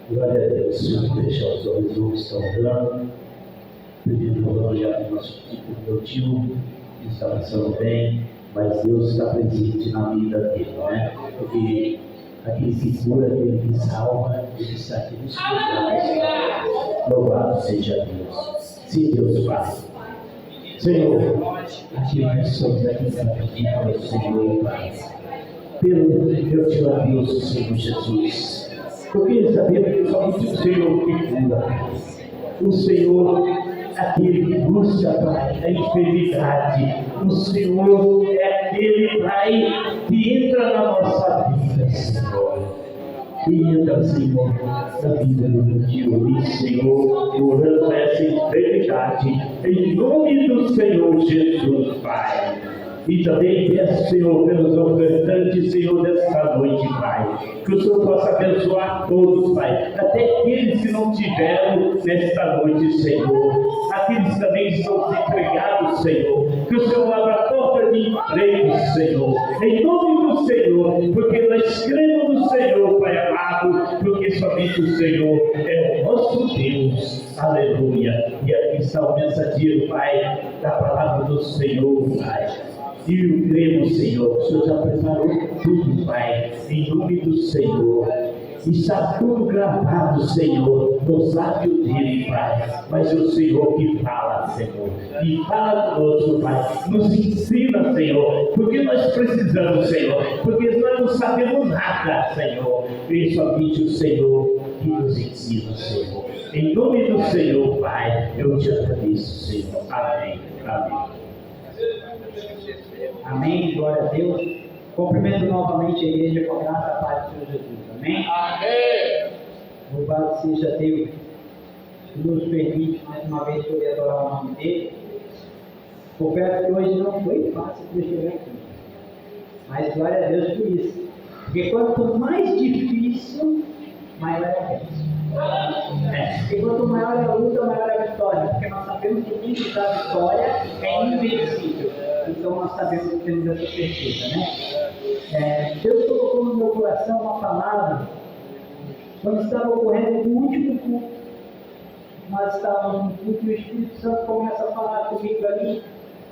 Glória a Deus. Vamos fechar os olhos, vamos estar orando, pedindo glória ao nosso meu tio, que está passando bem, mas Deus está presente na vida dele, né? Porque aquele que cura, aquele que salva, ele está aqui nos cuidando. Louvado seja Deus. Sim, Deus Pai. Senhor, aqui nós estamos aqui para pedir para o Senhor, Pai. Eu te agradeço, Senhor Jesus. Porque sabemos que somente o Senhor que cura. O Senhor, aquele que busca, Pai, a enfermidade. O Senhor é aquele, Pai, que entra na nossa vida, Senhor. E entra, Senhor, na vida do meu tio, Senhor, curando essa enfermidade, em nome do Senhor Jesus, Pai. E também peço, Senhor, pelos ofertantes, Senhor, desta noite, Pai. Que o Senhor possa abençoar todos, Pai. Até aqueles que não tiveram nesta noite, Senhor. Aqueles que também estão desempregados, Senhor. Que o Senhor abra a porta de emprego, Senhor. Em nome do Senhor. Porque nós cremos no Senhor, Pai amado. Porque somente o Senhor é o nosso Deus. Aleluia. E aqui está o mensageiro, Pai, da palavra do Senhor, Pai. E eu creio, Senhor, o Senhor já preparou tudo, Pai, em nome do Senhor. Está tudo gravado, Senhor, nos lábios dele, Pai. Mas é o Senhor que fala, Senhor. E fala conosco, Pai. Nos ensina, Senhor, porque nós precisamos, Senhor. Porque nós não sabemos nada, Senhor. E somente o Senhor que nos ensina, Senhor. Em nome do Senhor, Pai, eu te agradeço, Senhor. Amém. Amém. Amém, glória a Deus. Cumprimento novamente a igreja com a graça e a paz do Senhor Jesus. Amém? Amém. Louvado seja Deus, que nos permite mais uma vez poder adorar o nome dele. Confesso que hoje não foi fácil para chegar aqui, mas glória a Deus por isso. Porque quanto mais difícil, maior é a bênção. E quanto maior é a luta, maior é a vitória. Porque nós sabemos que quem nos dá a vitória é invencível. Então nós sabemos que temos essa certeza, né? Deus colocou no meu coração uma palavra quando estava ocorrendo o último culto. Nós estávamos no culto e o Espírito Santo começa a falar comigo ali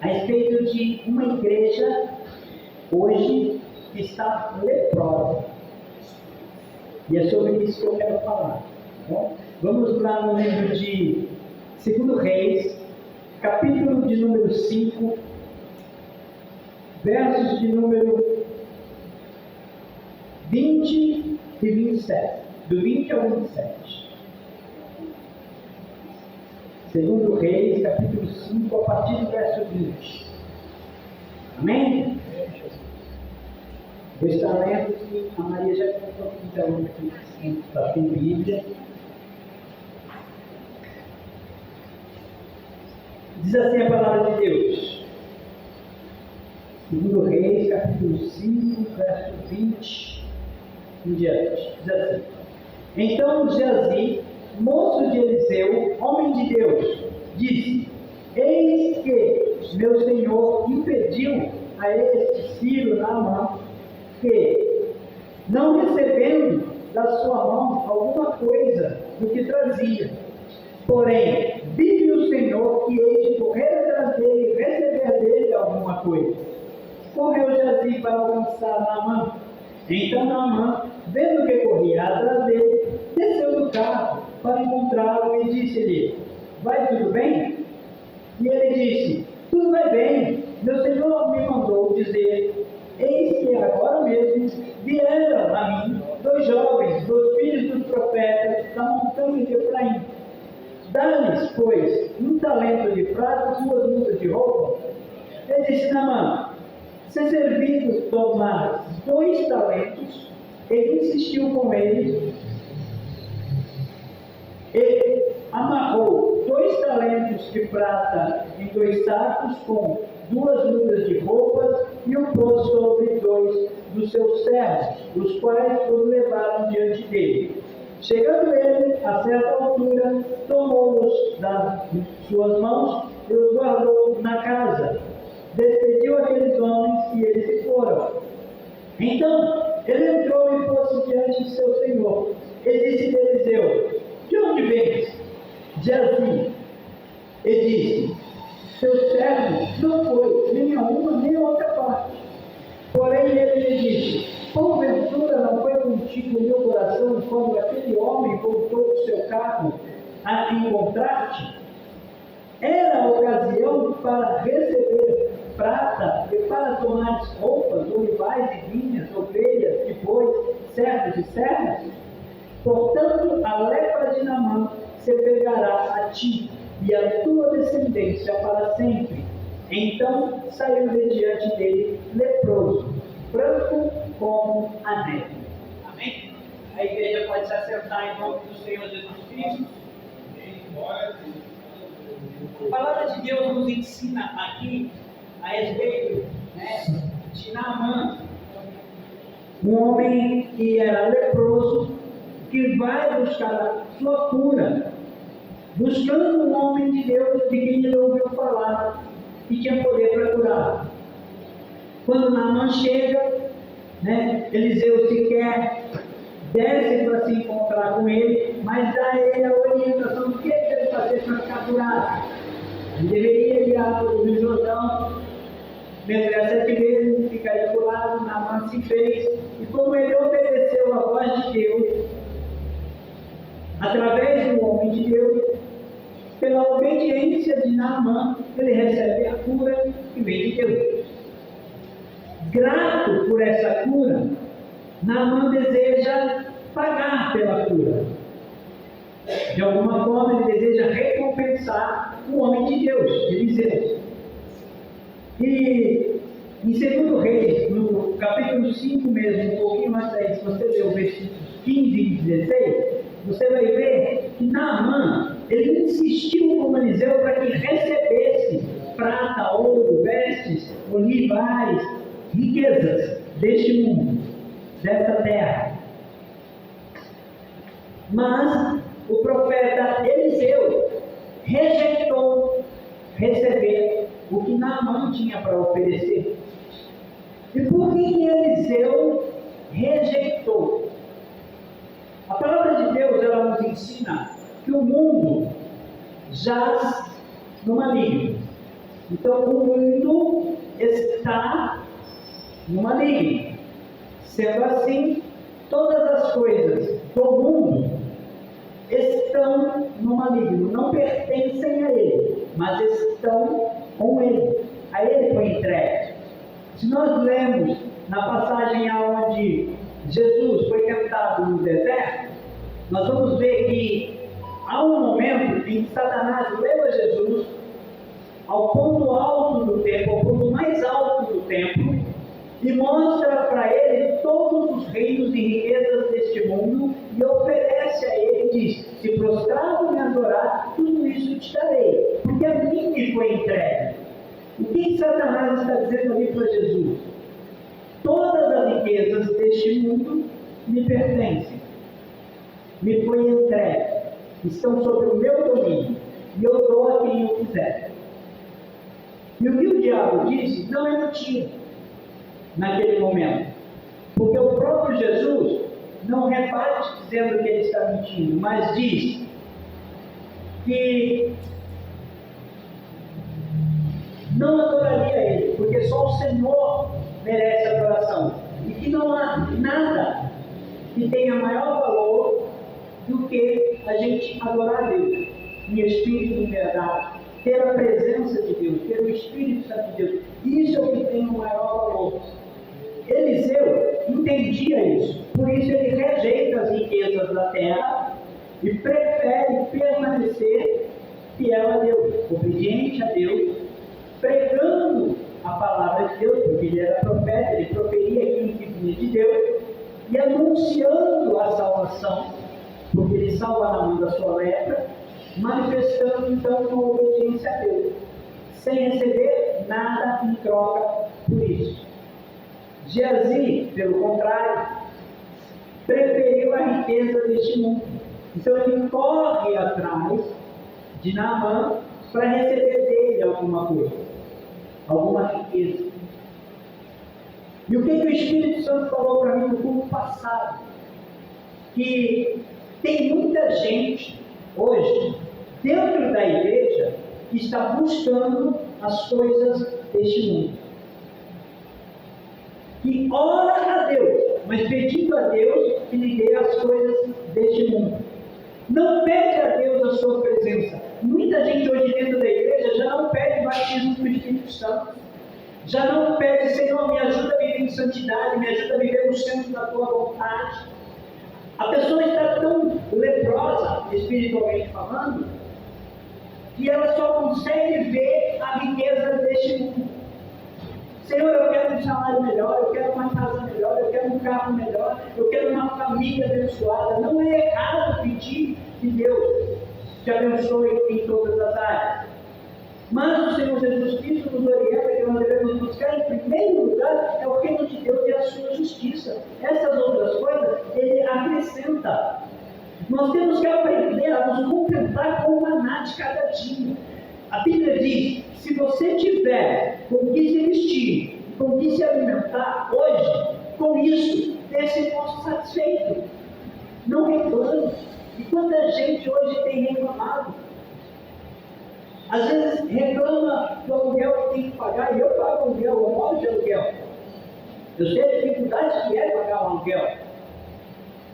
a respeito de uma igreja hoje que está leprosa. E é sobre isso que eu quero falar. Bom, vamos lá no livro de 2 Reis, capítulo de número 5, versos de número 20 e 27, do 20 ao 27. 2 Reis, capítulo 5, a partir do verso 20. Amém? Vou estar lendo que a Maria já contou aqui, aqui está em Bíblia. Diz assim a palavra de Deus. 2 Reis, capítulo 5, verso 20 em diante. Diz assim: Então Geazi, moço de Eliseu, homem de Deus, disse: Eis que meu senhor impediu a este filho Naamã que, não recebendo da sua mão alguma coisa do que trazia, porém, vive o Senhor que hei de correr atrás dele e receber dele alguma coisa. Correu Geazi para alcançar Naamã. Então Naamã, vendo que corria atrás dele, desceu do carro para encontrá-lo e disse-lhe: Vai tudo bem? E ele disse: Tudo vai bem. Meu senhor me mandou dizer: Eis que agora mesmo vieram a mim 2 jovens, 2 filhos dos profetas da montanha de Efraim. Dá-lhes, pois, 1 talento de prata e 2 mudas de roupa. Ele disse: Naamã, se servido tomar 2 talentos, ele insistiu com eles. Ele amarrou 2 talentos de prata em 2 sacos com 2 mudas de roupas e o pôs sobre 2 dos seus servos, os quais os levaram diante dele. Chegando ele, a certa altura, tomou-os das suas mãos e os guardou na casa. Despediu aqueles homens e eles se foram. Então Ele entrou e pôs-se diante de seu senhor. Ele disse a Eliseu: de onde vens? De Azi. Ele disse: seu servo não foi nem a uma nem a outra parte. Porém ele lhe disse: porventura não foi contigo o meu coração quando aquele homem voltou do seu carro a encontrar-te? Era a ocasião para receber prata e para tomar roupas, olivais e vinhas, ovelhas e bois, servos e servas? Portanto, a lepra de Naamã se pegará a ti e a tua descendência para sempre. Então saiu de diante dele leproso, branco como a neve. Amém? A igreja pode se acertar em nome do Senhor Jesus Cristo. A palavra de Deus nos ensina aqui a respeito de Naamã, um homem que era leproso, que vai buscar a sua cura, buscando um homem de Deus de quem ele ouviu falar e tinha poder para curar. Quando Naamã chega, Eliseu sequer desce para se encontrar com ele, mas dá a ele a orientação do que ele deve fazer para ficar curado. Ele deveria ir ao Rio Jordão, mergulhar 7 vezes e ficaria curado. Naamã se fez, e como ele obedeceu a voz de Deus, através do homem de Deus, pela obediência de Naamã, ele recebe a cura que vem de Deus. Grato por essa cura, Naamã deseja pagar pela cura. De alguma forma, ele deseja recompensar o homem de Deus, Eliseu. E em 2 Reis, no capítulo 5 mesmo, um pouquinho mais aí, se você ler o versículo 15 e 16, você vai ver que Naamã, ele insistiu com Eliseu para que recebesse prata, ouro, vestes, olivais, riquezas deste mundo, desta terra. Mas o profeta Eliseu rejeitou receber o que Naamã tinha para oferecer. E por que Eliseu rejeitou? A palavra de Deus, ela nos ensina que o mundo jaz no maligno. Então o mundo está no maligno. Sendo assim, todas as coisas do mundo estão no maligno, não pertencem a ele, mas estão com ele. A ele foi entregue. Se nós lemos na passagem onde Jesus foi tentado no deserto, nós vamos ver que há um momento em que Satanás leva Jesus ao ponto alto do templo, ao ponto mais alto do templo, e mostra para ele todos os reinos e riquezas deste mundo e oferece a ele, diz: se prostrado me adorar, tudo isso te darei, porque a mim me foi entregue. O que Satanás está dizendo ali para Jesus? Todas as riquezas deste mundo me pertencem, me foi entregue, estão sob o meu domínio, e eu dou a quem eu quiser. E o que o diabo disse não é mentira naquele momento, porque o próprio Jesus não rebate dizendo que ele está mentindo, mas diz que não adoraria ele, porque só o Senhor merece adoração, e que não há nada que tenha maior valor do que a gente adorar a Deus em espírito e em verdade, ter a presença de Deus, ter o Espírito Santo de Deus. Isso é o que tem o maior valor. Eliseu entendia isso, por isso ele rejeita as riquezas da terra e prefere permanecer fiel a Deus, obediente a Deus, pregando a palavra de Deus, porque ele era profeta, ele proferia aquilo que vinha de Deus, e anunciando a salvação, porque ele salva na mão da sua lepra, manifestando então uma obediência a Deus, sem receber nada em troca por isso. Geazi, pelo contrário, preferiu a riqueza deste mundo. Então ele corre atrás de Naamã para receber dele alguma coisa, alguma riqueza. E o que o Espírito Santo falou para mim no culto passado? Que tem muita gente hoje, dentro da igreja, que está buscando as coisas deste mundo. Que ora a Deus, mas pedindo a Deus que lhe dê as coisas deste mundo. Não pede a Deus a sua presença. Muita gente hoje dentro da igreja já não pede batismo do Espírito Santo. Já não pede, Senhor, me ajuda a viver em santidade, me ajuda a viver no centro da tua vontade. A pessoa está tão leprosa, espiritualmente falando, que ela só consegue ver a riqueza deste mundo. Senhor, eu quero um salário melhor, eu quero uma casa melhor, eu quero um carro melhor, eu quero uma família abençoada. Não é errado pedir que Deus te abençoe em todas as áreas. Mas o Senhor Jesus Cristo nos orienta que nós devemos buscar, em primeiro lugar, é o reino de Deus e a sua justiça. Essas outras coisas, Ele acrescenta. Nós temos que aprender a nos contentar com o maná de cada dia. A Bíblia diz, se você tiver com que se vestir, com que se alimentar hoje, com isso, dê-se satisfeito. Não reclame. E quanta gente hoje tem reclamado? Às vezes reclama do aluguel que tem que pagar, e eu pago aluguel, eu moro de aluguel. Eu sei a dificuldade que é pagar o aluguel.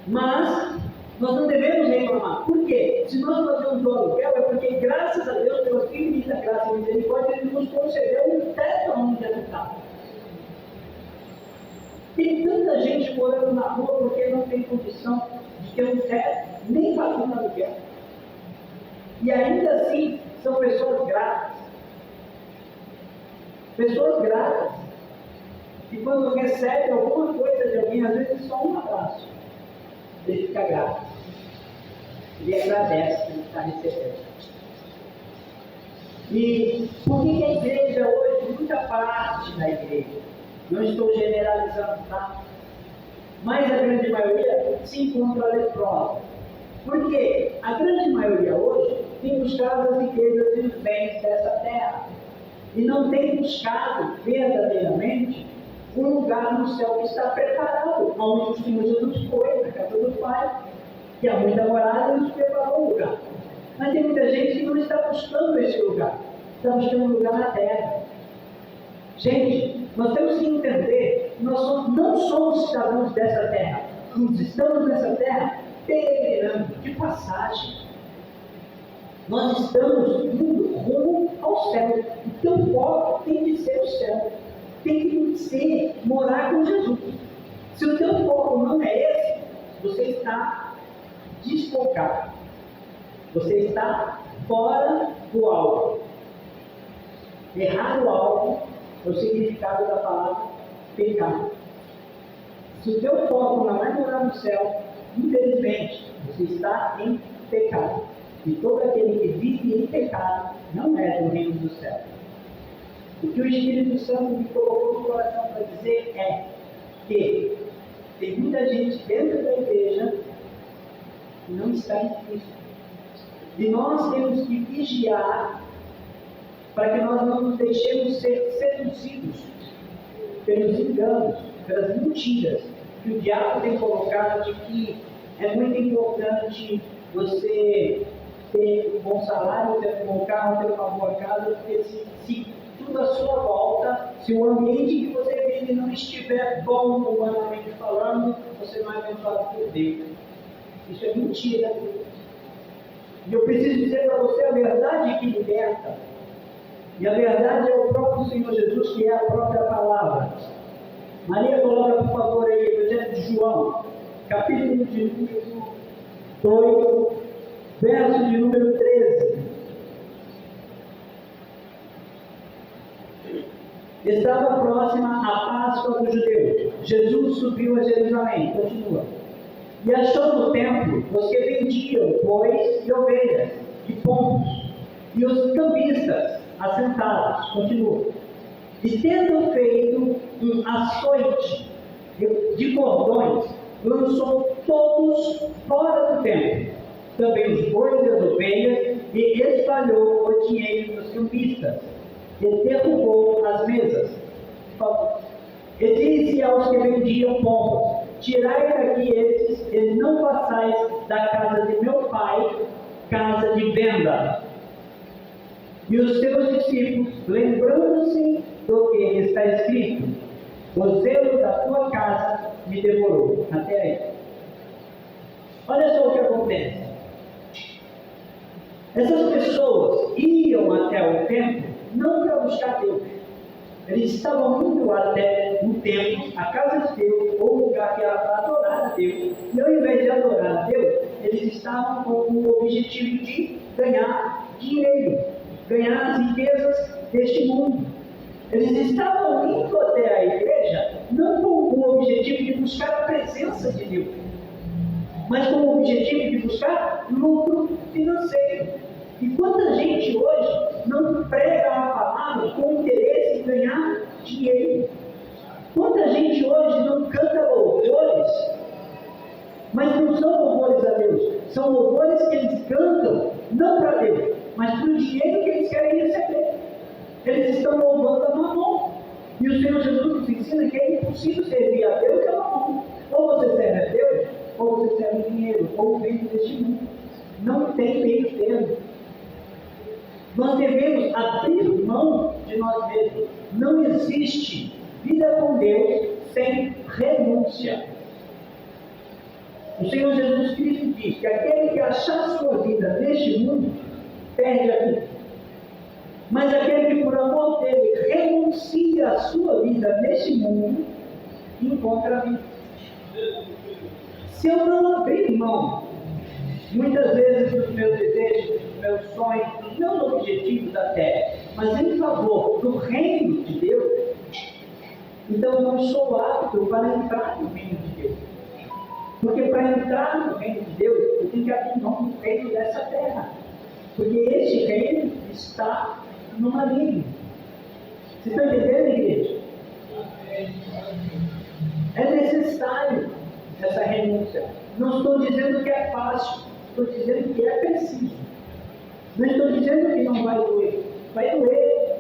Mas nós não devemos reclamar. Por quê? Se nós fazemos o aluguel, é porque, graças a Deus, pela infinita graça e misericórdia, Ele nos concedeu um teto onde habitar. Tem tanta gente morando na rua porque não tem condição de ter um teto, nem pagando aluguel. E ainda assim, são pessoas gratas. Pessoas gratas. E quando recebem alguma coisa de alguém, às vezes só um abraço, ele fica grato. Ele agradece que ele está recebendo. E por que a igreja hoje, muita parte da igreja, não estou generalizando, tá? Mas a grande maioria se encontra leprosa. Porque a grande maioria hoje tem buscado as riquezas e os bens dessa terra. E não tem buscado verdadeiramente um lugar no céu que está preparado, onde o Senhor Jesus foi, na casa do Pai, que há muita morada e nos preparou um lugar. Mas tem muita gente que não está buscando esse lugar, está buscando um lugar na terra. Gente, nós temos que entender que nós não somos cidadãos dessa terra, nós estamos nessa terra peregrinando, de passagem. Nós estamos indo rumo ao céu. O teu foco tem que ser o céu. Tem que ser morar com Jesus. Se o teu foco não é esse, você está desfocado. Você está fora do alvo. Errar o alvo é o significado da palavra pecado. Se o teu foco não é morar no céu, infelizmente, você está em pecado. E todo aquele que vive em pecado não é do reino do céu. O que o Espírito Santo me colocou no coração para dizer é que tem muita gente dentro da igreja que não está em Cristo. E nós temos que vigiar para que nós não nos deixemos ser seduzidos pelos enganos, pelas mentiras que o diabo tem colocado de que é muito importante você ter um bom salário, ter um bom carro, ter uma boa casa, porque se tudo à sua volta, se o ambiente que você vive não estiver bom, humanamente falando, você não é abençoado por Deus. Isso é mentira. E eu preciso dizer para você a verdade que liberta. E a verdade é o próprio Senhor Jesus, que é a própria palavra. Maria, coloca por favor aí, Evangelho de João, capítulo de número 2, verso de número 13. Estava próxima a Páscoa dos judeus. Jesus subiu a Jerusalém, continua. E achou no templo os que vendiam bois e ovelhas, e pombos, e os cambistas assentados, continua. E tendo feito um açoite de cordões, lançou todos fora do templo, também os bois e as ovelhas, e espalhou o dinheiro dos cambistas, e derrubou as mesas. E disse aos que vendiam pombas: tirai daqui estes, e não passais da casa de meu pai, casa de venda. E os seus discípulos, lembrando-se do que está escrito: o zelo da tua casa me devorou. Até aí. Olha só o que acontece. Essas pessoas iam até o templo não para buscar Deus. Eles estavam indo até o templo, a casa de Deus, ou o lugar que era para adorar a Deus. E ao invés de adorar a Deus, eles estavam com o objetivo de ganhar dinheiro, ganhar as riquezas deste mundo. Eles estavam indo até a igreja não com o objetivo de buscar a presença de Deus, mas com o objetivo de buscar lucro financeiro. E quanta gente hoje não prega a palavra com interesse em ganhar dinheiro? Quanta gente hoje não canta louvores, mas não são louvores a Deus, são louvores que eles cantam não para Deus, mas para o dinheiro que eles querem receber. Eles estão louvando a Mamon. E o Senhor Jesus nos ensina que é impossível servir a Deus e a Mamon. Ou você serve a Deus, ou você serve o dinheiro, ou o bem deste mundo. Não tem meio termo. Nós devemos abrir mão de nós mesmos. Não existe vida com Deus sem renúncia. O Senhor Jesus Cristo diz que aquele que achar sua vida neste mundo, perde a vida. Mas aquele que por amor dele renuncia a sua vida neste mundo, encontra a vida. Se eu não abrir mão, muitas vezes dos meus desejos, dos meus sonhos, dos meus objetivos até, mas em favor do reino de Deus, então eu não sou apto para entrar no reino de Deus. Porque para entrar no reino de Deus, eu tenho que abrir mão do reino dessa terra. Porque este reino está no maligno. Vocês estão entendendo, igreja? É necessário essa renúncia. Não estou dizendo que é fácil, estou dizendo que é preciso. Não estou dizendo que não vai doer. Vai doer.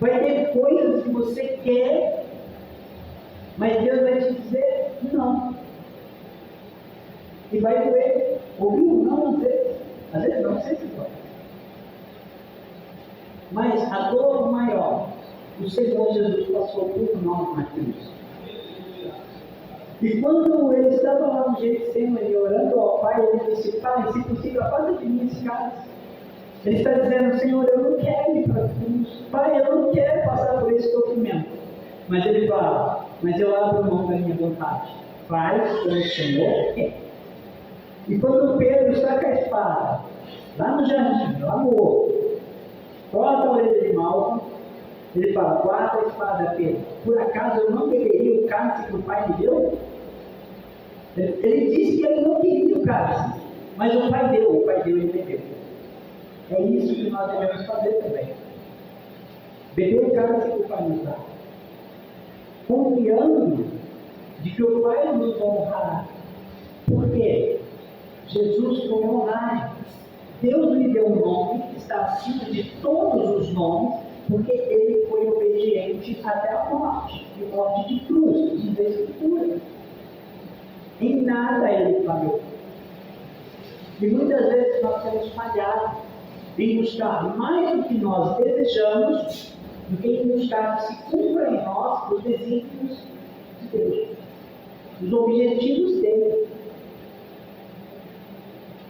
Vai ter coisas que você quer, mas Deus vai te dizer não. E vai doer. Ouviu? Não, às vezes. Às vezes não, sempre vai. Mas a dor maior, o Senhor Jesus passou por nós na cruz. E quando ele estava lá no Getsemane orando ao Pai, ele disse: Pai, se possível, afasta de mim esse cálice. Ele está dizendo: Senhor, eu não quero ir para a cruz. Pai, eu não quero passar por esse sofrimento. Mas ele fala: mas eu abro mão da minha vontade. Faz como o Senhor quer. E quando Pedro está com a espada, lá no jardim, lá no horto, corta a orelha de Malco, ele fala: guarda a espada, Pedro. Por acaso eu não beberia o cálice que o Pai me deu? Ele disse que ele não queria o cálice, mas o Pai deu e ele bebeu. É isso que nós devemos fazer também. Beber o cálice que o Pai nos dá, confiando de que o Pai nos honrará. Por quê? Jesus foi honrado. Deus lhe deu um nome que está acima de todos os nomes, porque ele foi obediente até a morte, e morte de cruz, diz a Escritura. Em nada ele falhou. E muitas vezes nós temos falhado em buscar mais do que nós desejamos, do que em buscar que se cumpra em nós os desígnios de Deus, os objetivos dele.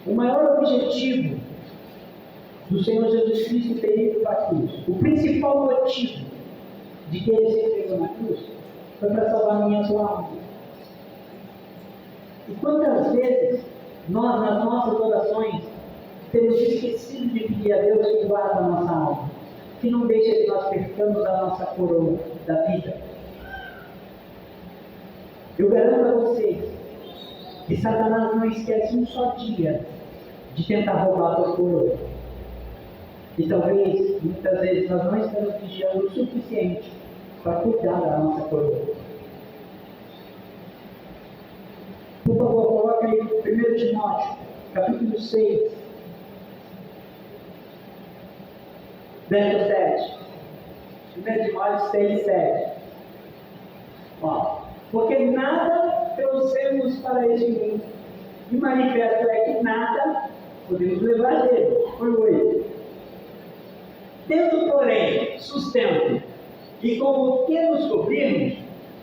O maior objetivo do Senhor Jesus Cristo ter ido para a cruz, o principal motivo de que ele se entregou na cruz, foi para salvar a minha e tua alma. E quantas vezes nós, nas nossas orações, temos esquecido de pedir a Deus que guarda a nossa alma, que não deixa que nós percamos a nossa coroa da vida. Eu garanto a vocês que Satanás não esquece um só dia de tentar roubar a tua coroa. E talvez, muitas vezes, nós não estamos vigiando o suficiente para cuidar da nossa coroa. Por favor, coloca aí 1 Timóteo, capítulo 6, verso 7. 1 Timóteo 6, 7. Ó, porque nada trouxemos para este mundo. E manifesto é que nada podemos levar dele. Foi o 8. Tendo, porém, sustento, e com o que nos cobrirmos,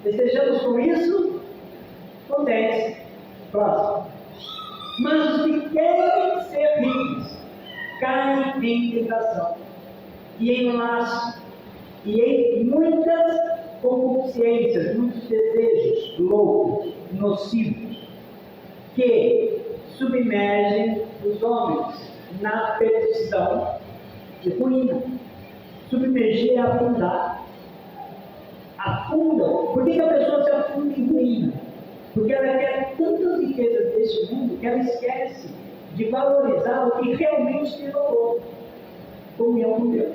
estejamos com isso contentes. Próximo. Mas os que querem ser ricos caem em tentação, e em laço, e em muitas concupiscências, muitos desejos loucos, nocivos, que submergem os homens na perdição e ruína. Submergir é afundar. Afundam. Por que a pessoa se afunda em ruína? Porque ela quer tantas riquezas deste mundo que ela esquece de valorizar o que realmente tem valor. Comunhão com Deus.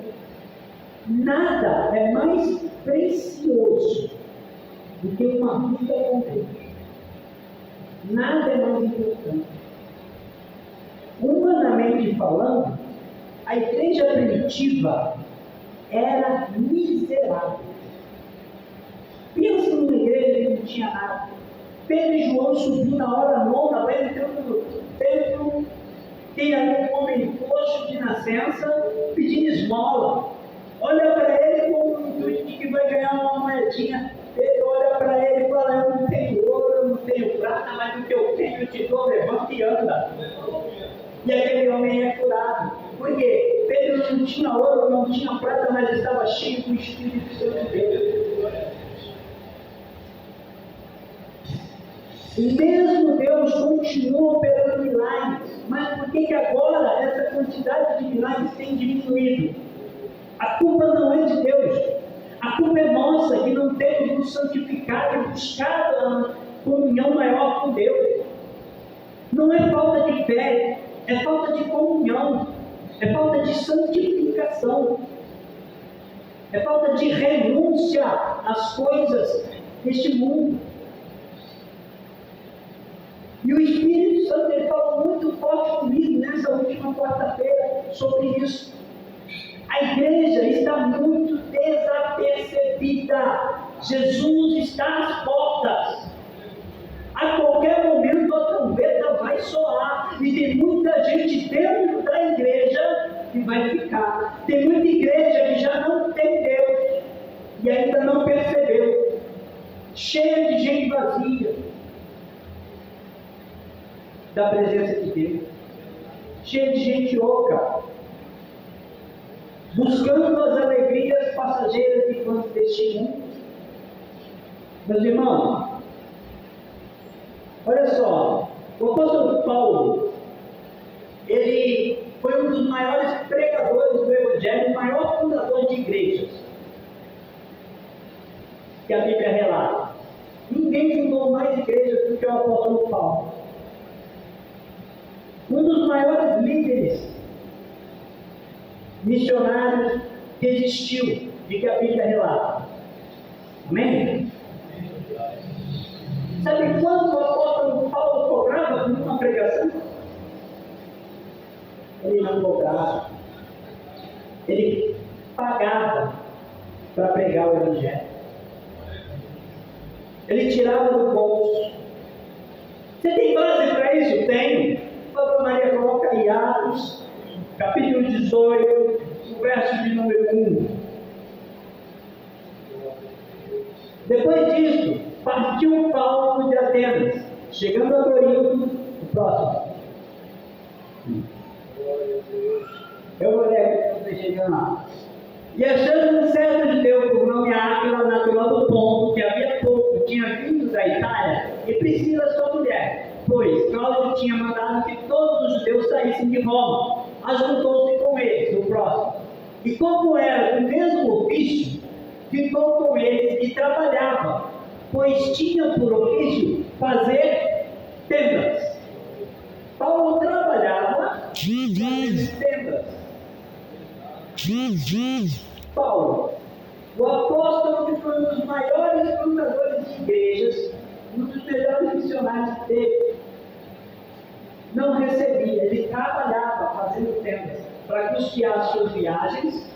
Nada é mais precioso do que uma vida com Deus. Nada é mais importante. Humanamente falando, a igreja primitiva era miserável. Pensa numa igreja que não tinha nada. Pedro e João subiu na hora nona, vai entrando no templo, tem ali um homem coxo de nascença, pedindo esmola. Olha para ele com o intuito de que vai ganhar uma moedinha. Pedro olha para ele e fala: eu não tenho ouro, eu não tenho prata, mas o que eu tenho eu te dou, levanta e anda. E aquele homem é curado. Por quê? Pedro não tinha ouro, não tinha prata, mas estava cheio do Espírito Santo de Deus. E mesmo Deus continua operando milagres. Mas por que agora essa quantidade de milagres tem diminuído? A culpa não é de Deus. A culpa é nossa, que não temos nos santificado e buscado a comunhão maior com Deus. Não é falta de fé, é falta de comunhão, é falta de santificação, é falta de renúncia às coisas deste mundo. E o Espírito Santo ele falou muito forte comigo nessa última quarta-feira sobre isso. A igreja está muito desapercebida. Jesus está às portas. A qualquer momento a trombeta vai soar. E tem muita gente dentro da igreja que vai ficar. Tem muita igreja que já não tem Deus e ainda não percebeu. Cheia de gente vazia da presença de Deus. Cheia de gente oca, buscando as alegrias passageiras deste mundo. Meus irmãos, olha só, o apóstolo Paulo, ele foi um dos maiores pregadores do Evangelho, o maior fundador de igrejas que a Bíblia relata. Ninguém fundou mais igrejas do que o apóstolo Paulo. Um dos maiores líderes missionários que existiu e que a Bíblia relata. Amém? Sabe quanto o apóstolo Paulo cobrava por uma pregação? Ele não cobrava. Ele pagava para pregar o Evangelho. Ele tirava do bolso. Você tem base para isso? Tenho. Por favor, Maria, coloca aí Atos, capítulo 18, o verso de número 1. Depois disso, partiu Paulo de Atenas, chegando a Corinto, o próximo. Eu vou ler aqui, chegando lá. E achando um certo judeu por nome Áquila, natural do Ponto, que havia pouco tinha vindo da Itália, e Priscila sua mulher, pois Cláudio tinha mandado que todos os judeus saíssem de Roma, ajuntou-se com eles, o próximo. E como era do mesmo ofício, ficou com eles e trabalhava, pois tinha por ofício fazer tendas. Paulo trabalhava fazendo tendas. Paulo, o apóstolo que foi um dos maiores fundadores de igrejas, um dos melhores missionários que teve, não recebia, ele trabalhava fazendo tendas para custear suas viagens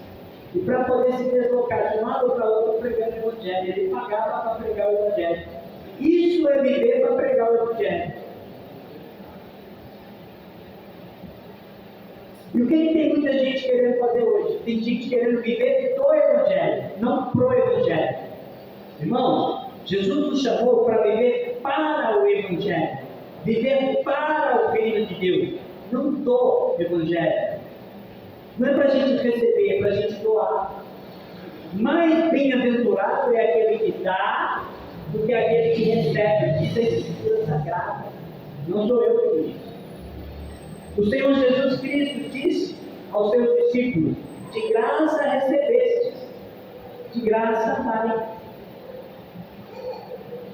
E para poder se deslocar de um lado para outro pregando o Evangelho, ele pagava para pregar o Evangelho. Isso é viver para pregar o Evangelho. E o que tem muita gente querendo fazer hoje? Tem gente querendo viver do Evangelho, não pro Evangelho. Irmãos, Jesus nos chamou para viver para o Evangelho, viver para o reino de Deus, não do Evangelho. Não é para a gente receber, é para a gente doar. Mais bem-aventurado é aquele que dá do que aquele que recebe, diz a Escritura Sagrada. Não sou eu que digo. O Senhor Jesus Cristo disse aos seus discípulos: de graça recebestes, de graça darei.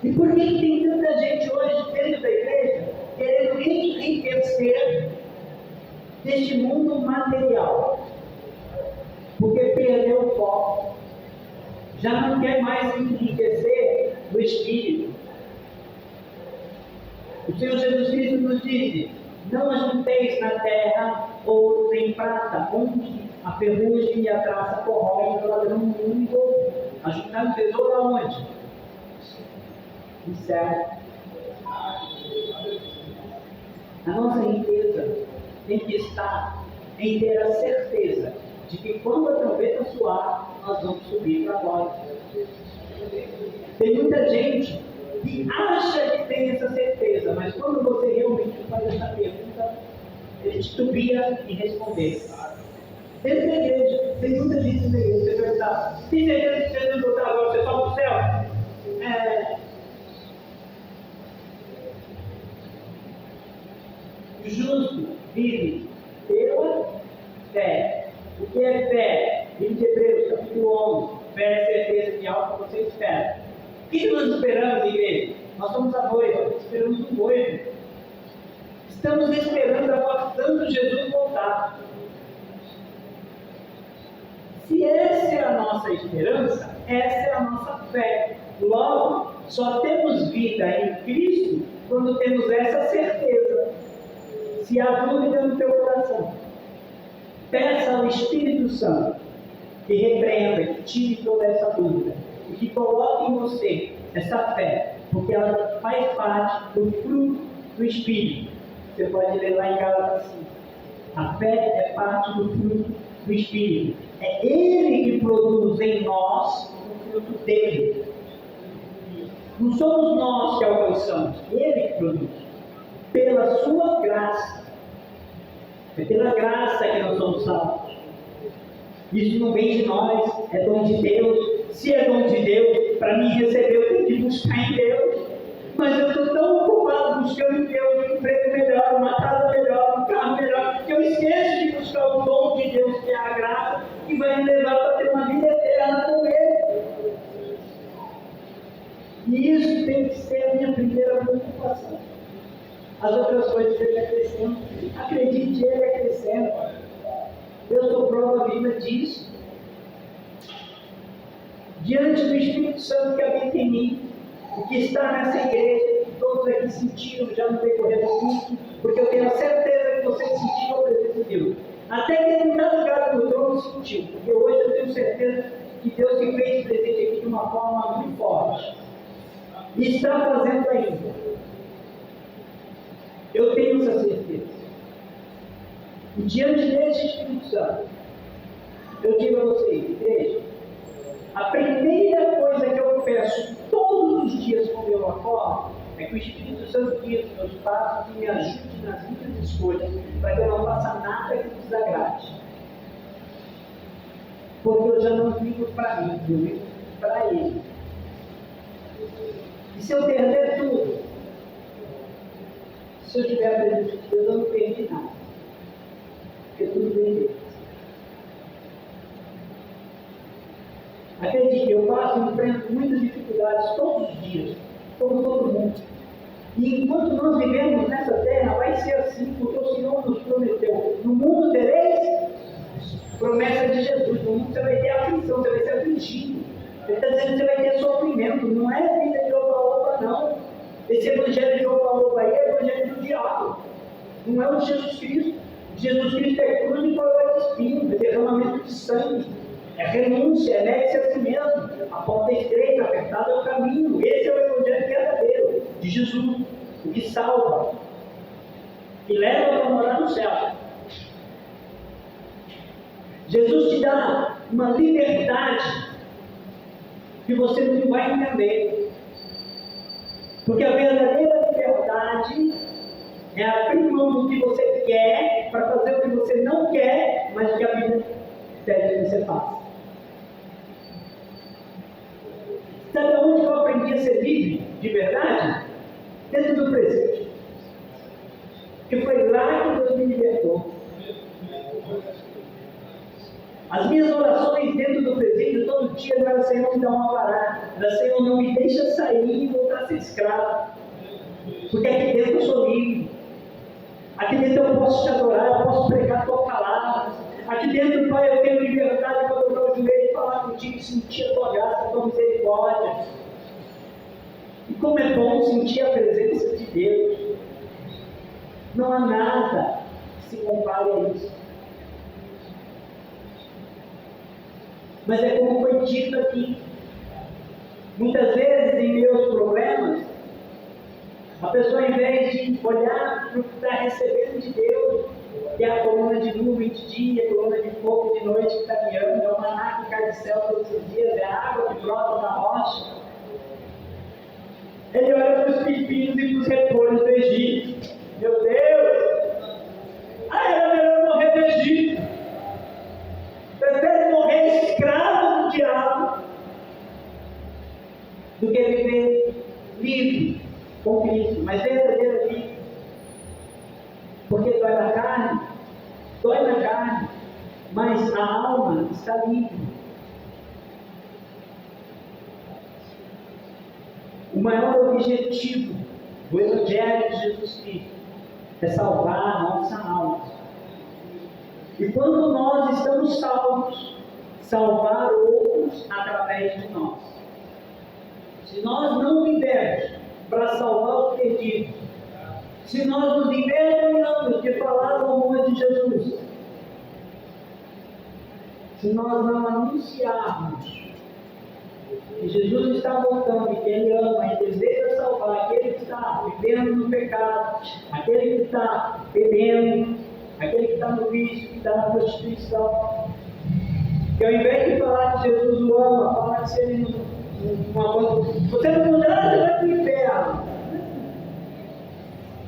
E por que tem tanta gente hoje dentro da igreja querendo enriquecer deste mundo material? Porque perdeu o foco. Já não quer mais enriquecer do Espírito. O Senhor Jesus Cristo nos disse: não ajunteis na terra ouro nem prata, onde a ferrugem e a traça corroem, e o ladrão muito. Ajuntar um tesouro aonde? No céu. A nossa riqueza tem que estar em ter a certeza de que quando a trombeta soar, nós vamos subir para nós. Tem muita gente que acha que tem essa certeza, mas quando você realmente faz essa pergunta, ele titubia em responder. Dentro da igreja, tem muita gente na igreja, você perguntar: tem certeza que você não voltar agora, você sobe para o céu? O justo vive pela fé. O que é fé? Livro de Hebreus, capítulo 11. Fé é a certeza de algo que você espera. O que nós esperamos, igreja? Nós somos a noiva, esperamos o noivo. Estamos esperando, aguardando Jesus voltar. Se essa é a nossa esperança, essa é a nossa fé. Logo, só temos vida em Cristo quando temos essa certeza. Se há dúvida no teu coração, peça ao Espírito Santo que repreenda, que tire toda essa dúvida e que coloque em você essa fé, porque ela faz parte do fruto do Espírito. Você pode ler lá em Gálatas 5. A fé é parte do fruto do Espírito. É Ele que produz em nós o fruto dele. Não somos nós que alcançamos, Ele que produz. Pela sua graça. É pela graça que nós somos salvos. Isso não vem de nós, é dom de Deus. Se é dom de Deus, para mim receber eu tenho que buscar em Deus. Mas eu estou tão ocupado buscando em Deus um emprego melhor, uma casa melhor, um carro melhor, que eu esqueço de buscar o dom de Deus, que é a graça, que vai me levar para ter uma vida eterna com Ele. E isso tem que ser a minha primeira preocupação. As outras coisas Ele é crescendo. Acredite, Ele é crescendo. Eu sou prova viva disso. Diante do Espírito Santo que habita em mim, o que está nessa igreja, todos aqui sentiram já no decorrer do culto, porque eu tenho a certeza que você sentiu a presença de Deus. Até quem não está ligado no trono sentiu, porque hoje eu tenho certeza que Deus se fez presente aqui de uma forma muito forte. E está fazendo ainda. Eu tenho essa certeza. E diante desse Espírito Santo, eu digo a vocês, igreja, a primeira coisa que eu peço todos os dias quando eu acordo é que o Espírito Santo guie os meus passos e me ajude nas minhas escolhas, para que eu não faça nada que desagrade. Porque eu já não vivo para mim, eu vivo para Ele. E se eu perder tudo, se eu tiver a presença de Deus, eu não perdi nada. Porque tudo vem dele. Acredite, eu enfrento muitas dificuldades todos os dias, como todo mundo. E enquanto nós vivemos nessa terra, vai ser assim, porque o Senhor nos prometeu. No mundo tereis promessa de Jesus. No mundo você vai ter aflição, você vai ser afligido. Ele está dizendo que você vai ter sofrimento. Não é vida de oba-oba, não. Esse evangelho de oba-oba aí é o evangelho do diabo. Não é o de Jesus Cristo. Jesus Cristo é cruz e coroa de espinho, é derramamento de sangue. é renúncia, é negue-se a si mesmo. A porta é estreita, apertada é o caminho. Esse é o Evangelho verdadeiro de Jesus, o que salva, que leva para morar no céu. Jesus te dá uma liberdade que você não vai entender. Porque a verdadeira liberdade é abrir mão do que você quer para fazer o que você não quer, mas o que a Bíblia pede que você faça. Sabe onde eu aprendi a ser livre de verdade? Dentro do presente. Que foi lá que Deus me libertou. As minhas orações dentro do presídio, todo dia, não era Senhor, me dá uma parada. Era Senhor, não me deixa sair e voltar a ser escravo. Porque aqui dentro eu sou livre. Aqui dentro eu posso te adorar, eu posso pregar a tua palavra. Aqui dentro, Pai, eu tenho liberdade para dobrar o joelho e falar contigo e sentir a tua graça, a tua misericórdia. E como é bom sentir a presença de Deus. Não há nada que se compare a isso. Mas é como foi dito aqui. Muitas vezes, em meus problemas, a pessoa, em vez de olhar para o que está recebendo de Deus, que é a coluna de nuvem de dia, a coluna de fogo de noite que está guiando, é o maná que cai do céu todos os dias, é a água que brota da rocha. Ele olha para os pepinos e para os repolhos do Egito. Meu Deus! Era melhor morrer no Egito. Prefere morrer escravo do diabo do que viver livre com Cristo, mas verdadeira vida. Porque dói na carne, mas a alma está livre. O maior objetivo do Evangelho de Jesus Cristo é salvar a nossa alma. E quando nós estamos salvos, salvar outros através de nós. Se nós não vivermos para salvar os perdidos, se nós nos envergonhamos de falar o amor de Jesus, se nós não anunciarmos que Jesus está voltando e que Ele ama e deseja salvar aquele que está vivendo no pecado, aquele que está bebendo, aquele que está no vício, que está na prostituição, que ao invés de falar que Jesus o ama, falar que se Ele não ama, você não mudar, você vai para o inferno.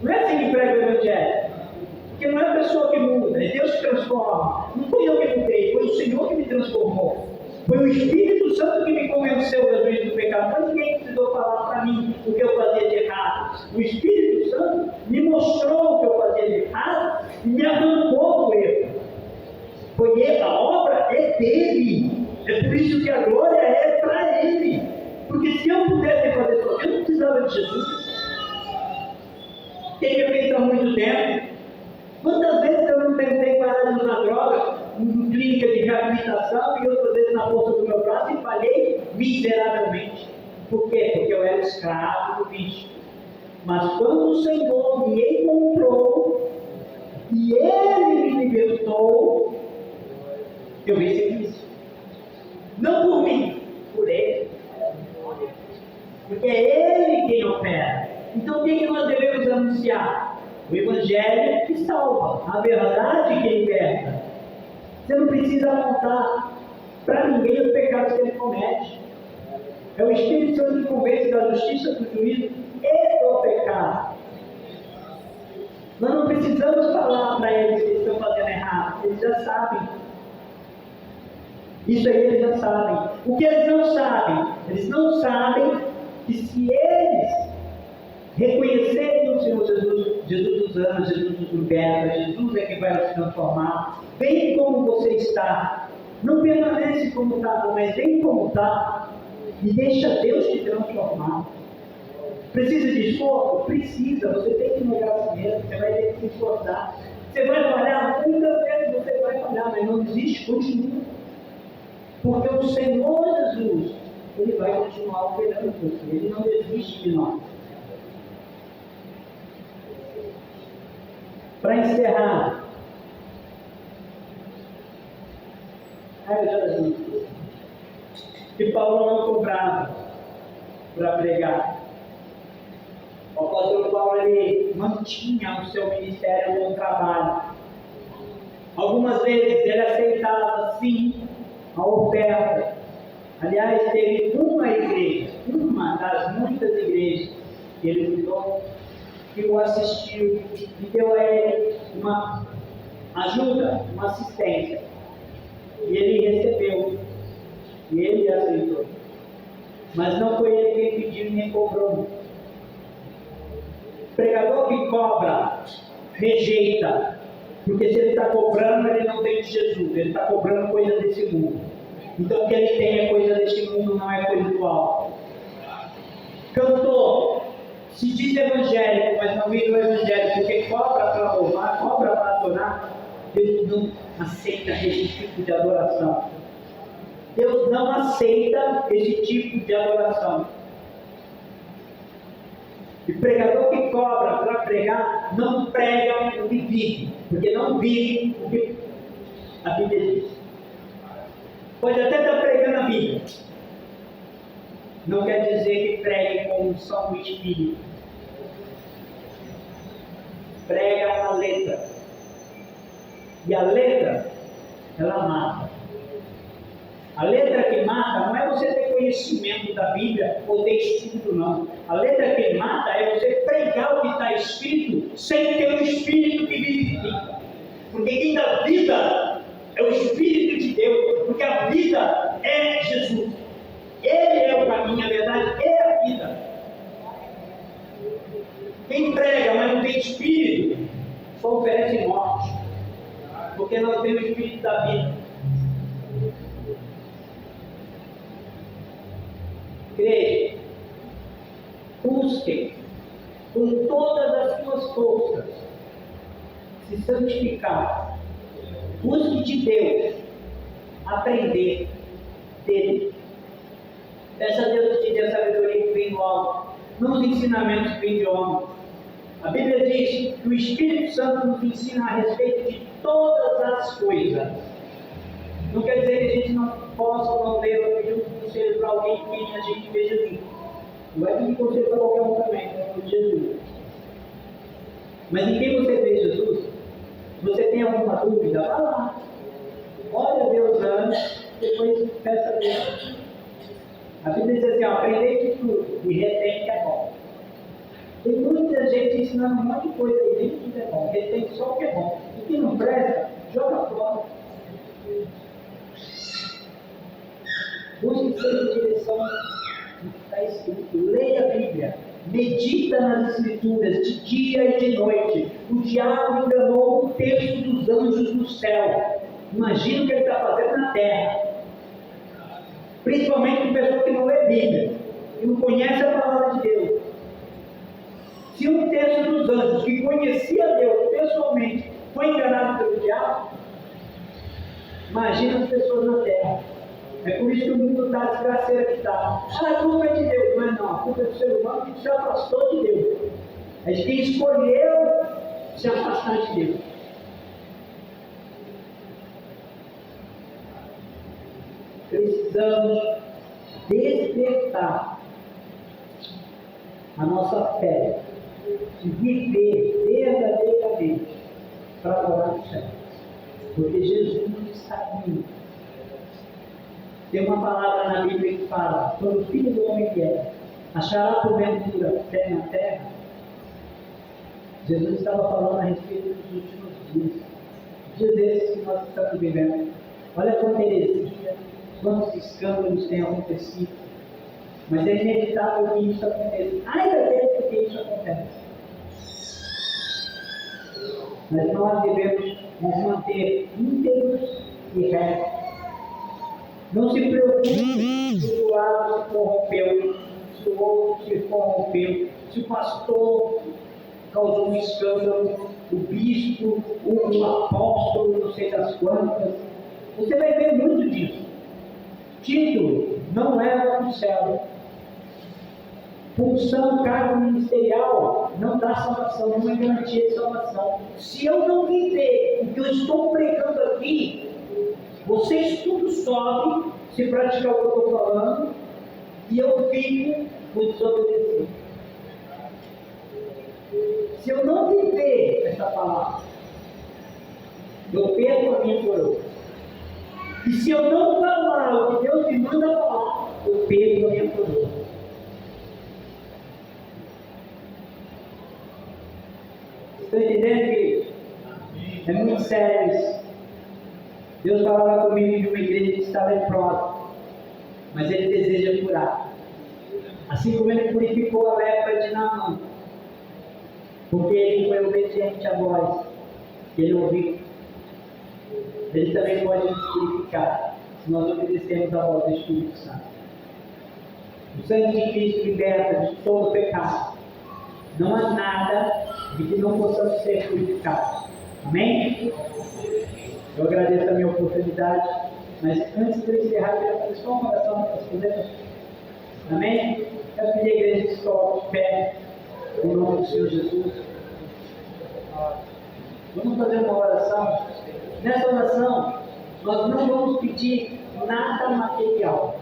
Não é assim que prega o Evangelho. Porque não é a pessoa que muda, é Deus que transforma. Não fui eu que mudei, foi o Senhor que me transformou. Foi o Espírito Santo que me convenceu da juízo do pecado. Mas ninguém precisou falar para mim o que eu fazia de errado. O Espírito Santo me mostrou o que eu fazia de errado e me arrancou do erro. Foi ele, a obra é dele. É por isso que a glória é para ele. Porque se eu pudesse fazer sozinho, eu não precisava de Jesus. Teria feito há muito tempo. Quantas vezes eu não tentei parar de usar droga em clínica de reabilitação e outras vezes na força do meu braço e falhei miseravelmente. Por quê? Porque eu era escravo do vício. Mas quando o Senhor me encontrou e Ele me libertou, eu recebi isso. Não por mim, por Ele. Porque é Ele quem opera. Então o que nós devemos anunciar? O Evangelho que salva, a verdade que liberta. Você não precisa apontar para ninguém os pecados que ele comete. É o Espírito Santo que convence da justiça, do juízo e do pecado. Nós não precisamos falar para eles que eles estão fazendo errado, eles já sabem. Isso aí eles já sabem. O que eles não sabem? Eles não sabem que se eles reconhecerem o Senhor Jesus, Jesus os ama, Jesus os liberta, Jesus é que vai se transformar. Vem como você está. Não permanece como está, mas vem como está. E deixa Deus te transformar. Precisa de esforço? Precisa. Você tem que negar a si mesmo. Você vai ter que se esforçar. Você vai falhar? Muitas vezes você vai falhar, mas não desiste, continua. Porque o Senhor Jesus, Ele vai continuar operando você. Ele não desiste de nós. Para encerrar, Aí eu já digo que Paulo não cobrava para pregar. O apóstolo Paulo, ele mantinha o seu ministério com trabalho. Algumas vezes ele aceitava sim a oferta. Aliás, teve uma igreja, uma das muitas igrejas que ele cuidou, que o assistiu e deu a ele uma ajuda, uma assistência. E ele recebeu. E ele aceitou. Mas não foi ele quem pediu nem cobrou. O pregador que cobra, rejeita. Porque se ele está cobrando, ele não tem de Jesus. Ele está cobrando coisa desse mundo. Então o que ele tem é coisa desse mundo, não é coisa do alto. Cantor, se diz evangélico, mas não vive o evangelho, porque cobra para louvar, cobra para adorar, Deus não aceita esse tipo de adoração. Deus não aceita esse tipo de adoração. E pregador que cobra para pregar, não prega o que vive, porque não vive o que a Bíblia diz. Pode até estar pregando a Bíblia, não quer dizer que pregue com unção do Espírito. Prega a letra. E a letra, ela mata. A letra que mata não é você ter conhecimento da Bíblia ou ter estudo, não. A letra que mata é você pregar o que está escrito sem ter o Espírito que vivifica. Porque quem dá vida é o Espírito de Deus, porque a vida é Jesus. Ele é o caminho, a verdade é a vida. Quem prega, mas não tem Espírito, só oferece morte, porque não tem o Espírito da vida. Igreja, busquem com todas as suas forças se santificar. Busque de Deus, aprender dele. Peça a Deus que te dê a sabedoria que vem do alto, não os ensinamentos que vêm de homem. A Bíblia diz que o Espírito Santo nos ensina a respeito de todas as coisas. Não quer dizer que a gente não possa ou não deva pedir um conselho para alguém que a gente veja ali. Não vai pedir conselho para qualquer um também, para Jesus. Mas em quem você vê Jesus, você tem alguma dúvida? Vá lá. Olha Deus antes, depois peça a Deus. A Bíblia diz assim, aprendei de tudo e retém que é bom. Tem muita gente ensinando um monte de coisa aí, nem tudo é bom, retém só o que é bom. O que não presta, joga fora. Busque sempre a direção do que está escrito. Leia a Bíblia. Medita nas Escrituras de dia e de noite. O diabo enganou o terço dos anjos no céu. Imagina o que ele está fazendo na terra. Principalmente com pessoas que não lê Bíblia e não conhece a palavra de Deus. Se um terço dos anjos que conhecia Deus pessoalmente foi enganado pelo diabo, imagina as pessoas na terra. É por isso que o mundo está desgraceiro que está. A culpa é de Deus, mas não, a culpa é do ser humano que se afastou de Deus. É de quem escolheu se afastar de Deus. Precisamos despertar a nossa fé e viver verdadeiramente para morar no céu. Porque Jesus está vindo. Tem uma palavra na Bíblia que fala: quando o Filho do Homem vier, achará porventura fé na terra? Jesus estava falando a respeito dos últimos dias. Dias desses que nós estamos vivendo. Olha quanta heresia, quantos escândalos têm acontecido. Mas é inevitável que isso aconteça. Ainda bem que isso acontece. Mas nós devemos nos manter íntegros e retos. Não se preocupe se o lado se corrompeu, se o outro se corrompeu, se o pastor causou um escândalo, o bispo, o apóstolo, não sei das quantas. Você vai ver muito disso. Título não leva para o céu. Função, cargo ministerial não dá salvação, não é garantia de salvação. Se eu não viver o que eu estou pregando aqui, Vocês tudo sobem se praticar o que eu estou falando, e eu fico no desobedecido. Se eu não viver essa palavra, eu perco a minha coroa. E se eu não falar o que Deus me manda falar, eu perco a minha coroa. Estão entendendo, querido? É muito sério isso. Deus falava comigo de uma igreja que está leprosa, mas Ele deseja curar. Assim como Ele purificou a lepra de Naamã, porque Ele foi obediente à voz que Ele ouviu. Ele também pode nos purificar, se nós obedecermos à voz do Espírito Santo. O sangue de Cristo liberta de todo pecado. Não há nada de que não possamos ser purificados. Amém? Eu agradeço a minha oportunidade, mas antes de eu encerrar, eu quero fazer só uma oração para as coisas. Amém? Eu pedir a igreja que se coloque de pé, em nome do Senhor Jesus. Vamos fazer uma oração. Nessa oração, nós não vamos pedir nada material.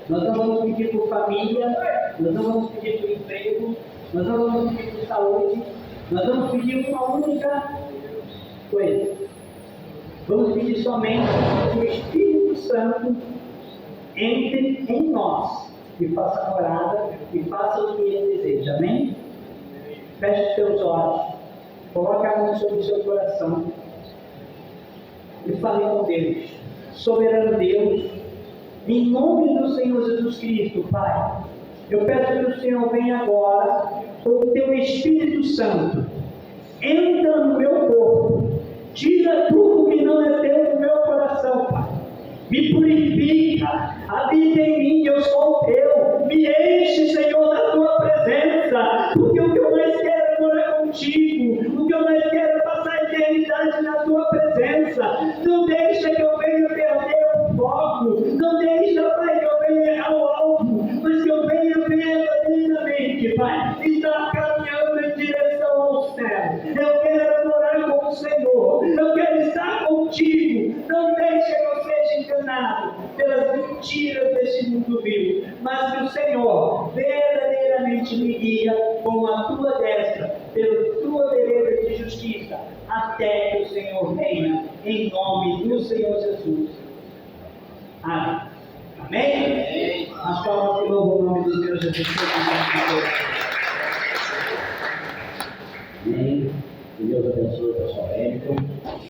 Nós não vamos pedir por família, nós não vamos pedir por emprego, nós não vamos pedir por saúde, nós vamos pedir uma única coisa. Vamos pedir somente que o Espírito Santo entre em nós e faça morada e faça o que Ele deseja. Amém? Feche os seus olhos, coloque a mão sobre o seu coração e fale com Deus. Soberano Deus, em nome do Senhor Jesus Cristo, Pai, eu peço que o Senhor venha agora com o Teu Espírito Santo, entra no meu corpo, tira tudo que não é teu do meu coração, Pai. Me purifica, habita em mim, eu sou teu. Me enche, Senhor, da tua presença, porque o que eu mais quero é morar contigo, o que eu mais quero é passar a eternidade na tua presença. Não deixa que eu venha perder o foco, não deixa, Pai, que eu venha errar o alvo, mas que eu venha verdadeiramente, Pai, estar caminhando em direção ao céu. Eu quero morar com o Senhor, eu quero estar contigo. Não deixa que eu seja enganado pelas mentiras deste mundo vil, mas que o Senhor verdadeiramente me guia com a tua destra, pela tua vereda de justiça, até que o Senhor venha, em nome do Senhor Jesus. Amém. Amém? As palmas que louvam o nome do Senhor Jesus. Amém. Que Deus abençoe o pastor Hamilton.